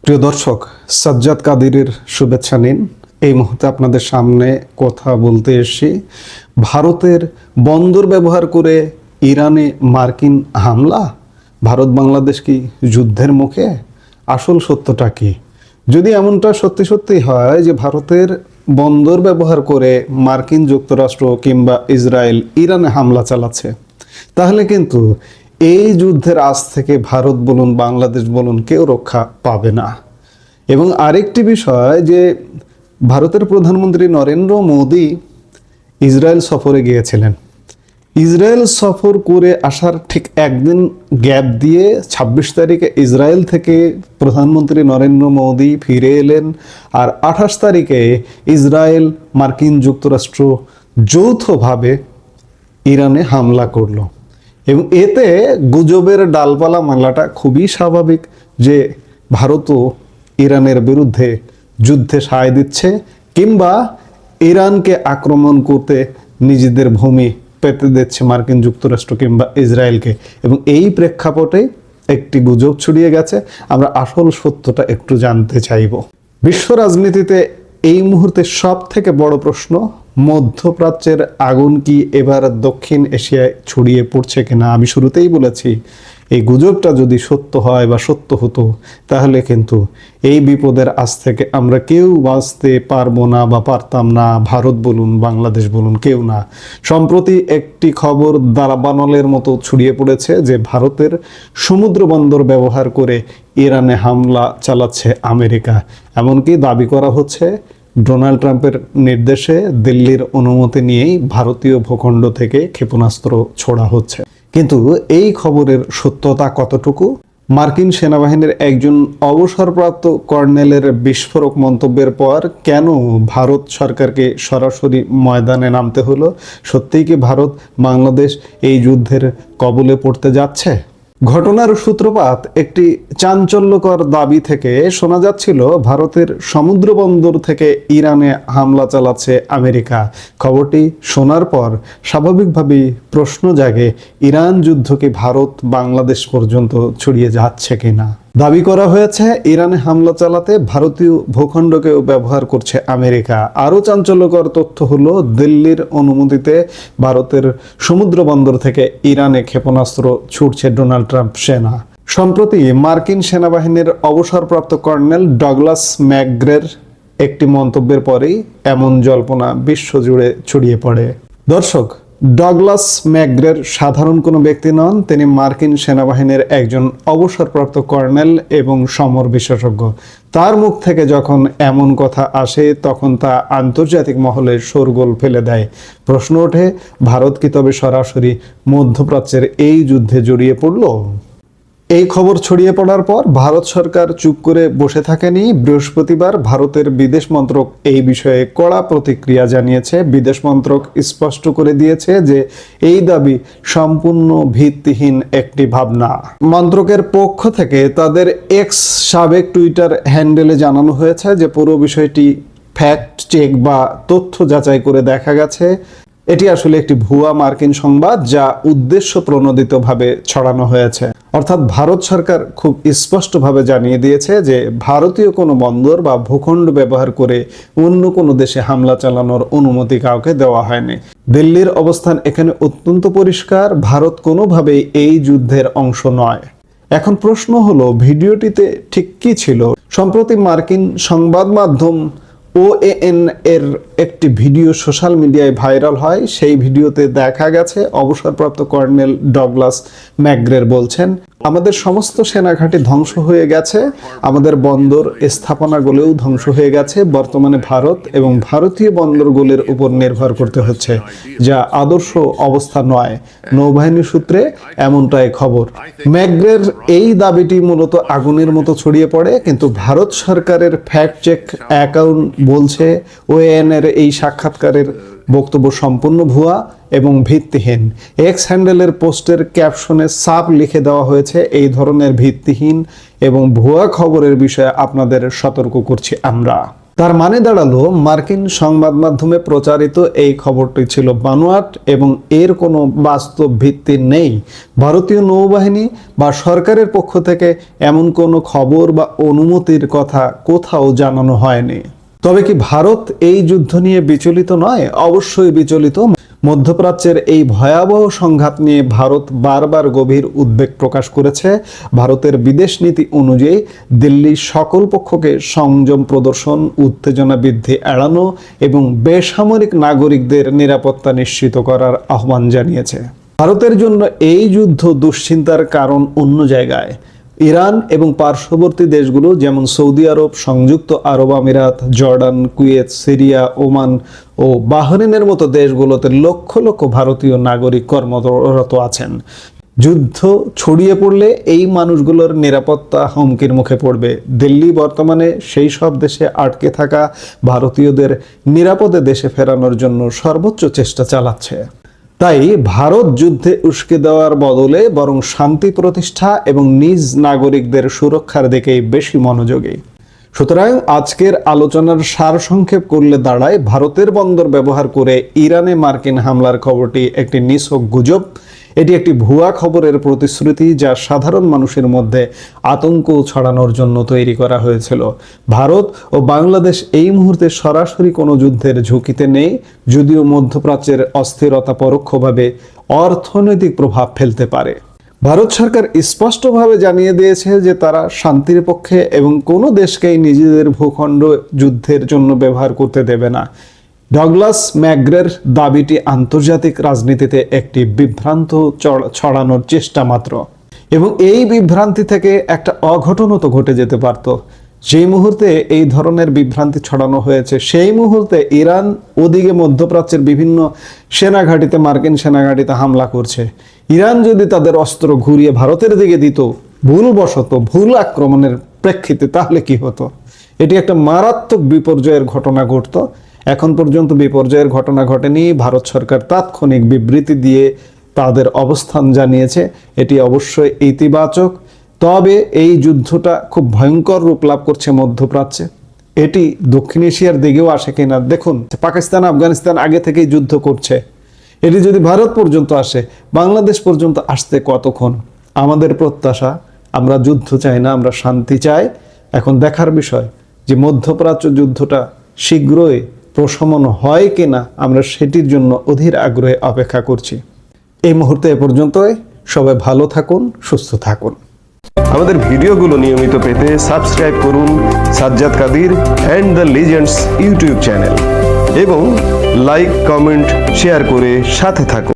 প্রিয় দর্শক, সাজ্জাদ কাদিরের শুভেচ্ছা নিন। এই মুহূর্তে আপনাদের সামনে কথা বলতে এসেছি ভারতের বন্দর ব্যবহার করে ইরানে মার্কিন হামলা। ভারত বাংলাদেশ কি যুদ্ধের মুখে? আসল সত্যটা কি? যদি এমনটা সত্যি সত্যি হয় যে ভারতের বন্দর ব্যবহার করে মার্কিন যুক্তরাষ্ট্র কিংবা ইসরায়েল ইরানে হামলা চালাচ্ছে, তাহলে কিন্তু এই যুদ্ধের আঁচ থেকে ভারত বলুন বাংলাদেশ বলুন কেউ রক্ষা পাবে না। এবং আরেকটি বিষয় যে ভারতের প্রধানমন্ত্রী নরেন্দ্র মোদী ইসরায়েল সফরে গিয়েছিলেন। ইসরায়েল সফর করে আসার ঠিক একদিন গ্যাপ দিয়ে ২৬ তারিখে ইসরায়েল থেকে প্রধানমন্ত্রী নরেন্দ্র মোদী ফিরে এলেন। আর ২৮ তারিখে ইসরায়েল মার্কিন যুক্তরাষ্ট্র যৌথভাবে ইরানে হামলা করলো। এবং এতে গুজবের ডালপালা মেলাটা খুবই স্বাভাবিক যে ভারতও ইরানের বিরুদ্ধে যুদ্ধে সায় দিচ্ছে কিংবা ইরানকে আক্রমণ করতে নিজেদের ভূমি পেতে দিচ্ছে মার্কিন যুক্তরাষ্ট্র কিংবা ইসরায়েলকে। এবং এই প্রেক্ষাপটে একটি গুজব ছড়িয়ে গেছে। আমরা আসল সত্যটা একটু জানতে চাইব। বিশ্ব রাজনীতিতে এই মুহূর্তে সব থেকে বড় প্রশ্ন, মধ্যপ্রাচ্যের আগুন কি এবার দক্ষিণ এশিয়ায় ছড়িয়ে পড়ছে কিনা। আমি শুরুতেই বলেছি, এই গুজবটা যদি সত্য হয় বা সত্য হতো, তাহলে কিন্তু এই বিপদের আজ থেকে আমরা কেউ বাঁচতে পারবো না বা পারতাম না। ভারত বলুন বাংলাদেশ বলুন কেউ না। সম্প্রতি একটি খবর দাবানলের মতো ছড়িয়ে পড়েছে যে ভারতের সমুদ্র বন্দর ব্যবহার করে ইরানে হামলা চালাচ্ছে আমেরিকা। এমনকি দাবি করা হচ্ছে ডোনাল্ড ট্রাম্পের নির্দেশে দিল্লির অনুমতি নিয়েই ভারতীয় ভূখণ্ড থেকে ক্ষেপণাস্ত্র ছোড়া হচ্ছে। কিন্তু এই খবরের সত্যতা কতটুকু? মার্কিন সেনাবাহিনীর একজন অবসরপ্রাপ্ত কর্নেলের বিস্ফোরক মন্তব্যের পর কেন ভারত সরকারকে সরাসরি ময়দানে নামতে হলো? সত্যিই কি ভারত বাংলাদেশ এই যুদ্ধের কবলে পড়তে যাচ্ছে? ঘটনার সূত্রপাত একটি চাঞ্চল্যকর দাবি থেকে। শোনা যাচ্ছিল ভারতের সমুদ্র বন্দর থেকে ইরানে হামলা চালাচ্ছে আমেরিকা। খবরটি শোনার পর স্বাভাবিকভাবেই প্রশ্ন জাগে, ইরান যুদ্ধ কি ভারত বাংলাদেশ পর্যন্ত ছড়িয়ে যাচ্ছে কিনা। দাবি করা হয়েছে ইরানে হামলা চালাতে ভারতীয় ভূখণ্ডকেও ব্যবহার করছে আমেরিকা। আরও চাঞ্চল্যকর তথ্য হলো, দিল্লির অনুমতিতে ভারতের সমুদ্র বন্দর থেকে ইরানে ক্ষেপণাস্ত্র ছুটছে ডোনাল্ড ট্রাম্প সেনা। সম্প্রতি মার্কিন সেনাবাহিনীর অবসরপ্রাপ্ত কর্নেল ডগলাস ম্যাকগ্রের একটি মন্তব্যের পরেই এমন জল্পনা বিশ্বজুড়ে ছড়িয়ে পড়ে। দর্শক, ডগলাস ম্যাকগ্রের সাধারণ কোনো ব্যক্তি নন। তিনি মার্কিন সেনাবাহিনীর একজন অবসরপ্রাপ্ত কর্নেল এবং সমর বিশেষজ্ঞ। তার মুখ থেকে যখন এমন কথা আসে তখন তা আন্তর্জাতিক মহলে শোরগোল ফেলে দেয়। প্রশ্ন ওঠে, ভারত কি তবে সরাসরি মধ্যপ্রাচ্যের এই যুদ্ধে জড়িয়ে পড়ল? এই খবর ছড়িয়ে পড়ার পর ভারত সরকার চুপ করে বসে থাকেনি। বৃহস্পতিবার ভারতের বিদেশ মন্ত্রক এই বিষয়ে কড়া প্রতিক্রিয়া জানিয়েছে। বিদেশ মন্ত্রক স্পষ্ট করে দিয়েছে যে এই দাবি সম্পূর্ণ ভিত্তিহীন একটি ভাবনা। মন্ত্রকের পক্ষ থেকে তাদের এক্স সাবেক টুইটার হ্যান্ডেলে জানানো হয়েছে যে পুরো বিষয়টি ফ্যাক্ট চেক বা তথ্য যাচাই করে দেখা গেছে এটি আসলে একটি ভুয়া মার্কিন সংবাদ যা উদ্দেশ্য প্রণোদিতভাবে ছড়ানো হয়েছে। অর্থাৎ ভারত সরকার খুব স্পষ্টভাবে জানিয়ে দিয়েছে যে ভারতীয় কোনো বন্দর বা ভূখণ্ড ব্যবহার করে অন্য কোনো দেশে হামলা চালানোর অনুমতি কাউকে দেওয়া হয়নি। দিল্লির অবস্থান এখানে অত্যন্ত পরিষ্কার, ভারত কোনোভাবেই এই যুদ্ধের অংশ নয়। এখন প্রশ্ন হলো, ভিডিওটিতে ঠিক কি ছিল? সম্প্রতি মার্কিন সংবাদ মাধ্যম OAN এর একটি ভিডিও সোশ্যাল মিডিয়ায় ভাইরাল হয়। সেই ভিডিওতে দেখা গেছে অবসরপ্রাপ্ত কর্নেল ডগলাস ম্যাকগ্রের বলছেন, আমাদের সমস্ত সেনাঘাঁটি ধ্বংস হয়ে গেছে, আমাদের বন্দর স্থাপনাগুলোও ধ্বংস হয়ে গেছে। বর্তমানে ভারত এবং ভারতীয় বন্দরগুলোর উপর নির্ভর করতে হচ্ছে, যা আদর্শ অবস্থা নয়। নৌবাহিনী সূত্রে এমনটাই খবর। ম্যাকগ্রের এই দাবিটি মূলত আগুনের মতো ছড়িয়ে পড়ে, কিন্তু ভারত সরকারের ফ্যাক্ট চেক অ্যাকাউন্ট বলছে OAN এর এই সাক্ষাৎকারের বক্তব্য সম্পূর্ণ ভুয়া এবং ভিত্তিহীন। এক্স হ্যান্ডেলের পোস্টের ক্যাপশনে সাফ লিখে দেওয়া হয়েছে, এই ধরনের ভিত্তিহীন এবং ভুয়া খবরের বিষয়ে আপনাদের সতর্ক করছি আমরা। তার মানে দাঁড়ালো মার্কিন সংবাদ মাধ্যমে প্রচারিত এই খবরটি ছিল বানোয়াট এবং এর কোনো বাস্তব ভিত্তি নেই। ভারতীয় নৌবাহিনী বা সরকারের পক্ষ থেকে এমন কোনো খবর বা অনুমতির কথা কোথাও জানানো হয়নি। তবে কি ভারত এই যুদ্ধ নিয়ে বিচলিত নয়? অবশ্যই বিচলিত। মধ্যপ্রাচ্যের এই ভয়াবহ সংঘাত নিয়ে ভারত বারবার গভীর উদ্বেগ প্রকাশ করেছে। ভারতের বিদেশ নীতি অনুযায়ী দিল্লি সকল পক্ষকে সংযম প্রদর্শন, উত্তেজনা বৃদ্ধি এড়ানো এবং বেসামরিক নাগরিকদের নিরাপত্তা নিশ্চিত করার আহ্বান জানিয়েছে। ভারতের জন্য এই যুদ্ধ দুশ্চিন্তার কারণ অন্য জায়গায়। ইরান এবং পার্শ্ববর্তী দেশগুলো যেমন সৌদি আরব, সংযুক্ত আরব আমিরাত, জর্ডান, কুয়েত, সিরিয়া, ওমান ও বাহরিনের মতো দেশগুলোতে লক্ষ লক্ষ ভারতীয় নাগরিক কর্মরত আছেন। যুদ্ধ ছড়িয়ে পড়লে এই মানুষগুলোর নিরাপত্তা হুমকির মুখে পড়বে। দিল্লি বর্তমানে সেই সব দেশে আটকে থাকা ভারতীয়দের নিরাপদে দেশে ফেরানোর জন্য সর্বোচ্চ চেষ্টা চালাচ্ছে। তাই ভারত যুদ্ধে উস্কে দেওয়ার বদলে বরং শান্তি প্রতিষ্ঠা এবং নিজ নাগরিকদের সুরক্ষার দিকেই বেশি মনোযোগী। সুতরাং আজকের আলোচনার সারসংক্ষেপ করলে দাঁড়ায়, ভারতের বন্দর ব্যবহার করে ইরানে মার্কিন হামলার খবরটি একটি নিছক গুজব। এটি একটি ভুয়া খবরের প্রতিশ্রুতি যা সাধারণ মানুষের মধ্যে আতঙ্ক ছড়ানোর জন্য তৈরি করা হয়েছিল। ভারত ও বাংলাদেশ এই মুহূর্তে সরাসরি কোনো যুদ্ধের ঝুঁকিতে নেই, যদিও মধ্যপ্রাচ্যের অস্থিরতা পরোক্ষভাবে অর্থনৈতিক প্রভাব ফেলতে পারে। ভারত সরকার স্পষ্টভাবে জানিয়ে দিয়েছে যে তারা শান্তির পক্ষে এবং কোনো দেশকেই নিজেদের ভূখণ্ড যুদ্ধের জন্য ব্যবহার করতে দেবে না। ডগলাস ম্যাকগ্রের দাবিটি আন্তর্জাতিক রাজনীতিতে একটি বিভ্রান্ত ছড়ানোর চেষ্টা মাত্র, এবং এই বিভ্রান্তি থেকে একটা অঘটনও তো ঘটে যেতে পারত। যেই মুহূর্তে এই ধরনের বিভ্রান্তি ছড়ানো হয়েছে সেই মুহূর্তে ইরান ওদিকে মধ্যপ্রাচ্যের বিভিন্ন সেনাঘাঁটিতে, মার্কিন সেনাঘাঁটিতে হামলা করছে। ইরান যদি তাদের অস্ত্র ঘুরিয়ে ভারতের দিকে দিত ভুলবশত, ভুল আক্রমণের প্রেক্ষিতে, তাহলে কি হতো? এটি একটা মারাত্মক বিপর্যয়ের ঘটনা ঘটতো। এখন পর্যন্ত বিপর্যয়ের ঘটনা ঘটেনি। ভারত সরকার তাৎক্ষণিক বিবৃতি দিয়ে তাদের অবস্থান জানিয়েছে, এটি অবশ্যই ইতিবাচক। তবে এই যুদ্ধটা খুব ভয়ঙ্কর রূপ লাভ করছে মধ্যপ্রাচ্যে। এটি দক্ষিণ এশিয়ার দিকেও আসে কিনা দেখুন। পাকিস্তান, আফগানিস্তান আগে থেকেই যুদ্ধ করছে। এটি যদি ভারত পর্যন্ত আসে, বাংলাদেশ পর্যন্ত আসতে কতক্ষণ? আমাদের প্রত্যাশা, আমরা যুদ্ধ চাই না, আমরা শান্তি চাই। এখন দেখার বিষয় যে মধ্যপ্রাচ্য যুদ্ধটা শীঘ্রই প্রশমন হয় কিনা, আমরা সেটির জন্য অধীর আগ্রহে অপেক্ষা করছি। এই মুহূর্তে এ পর্যন্তই। সবাই ভালো থাকুন, সুস্থ থাকুন। আমাদের ভিডিওগুলো নিয়মিত পেতে সাবস্ক্রাইব করুন Sajjad Kadir and the legends YouTube channel এবং লাইক, কমেন্ট, শেয়ার করে সাথে থাকুন।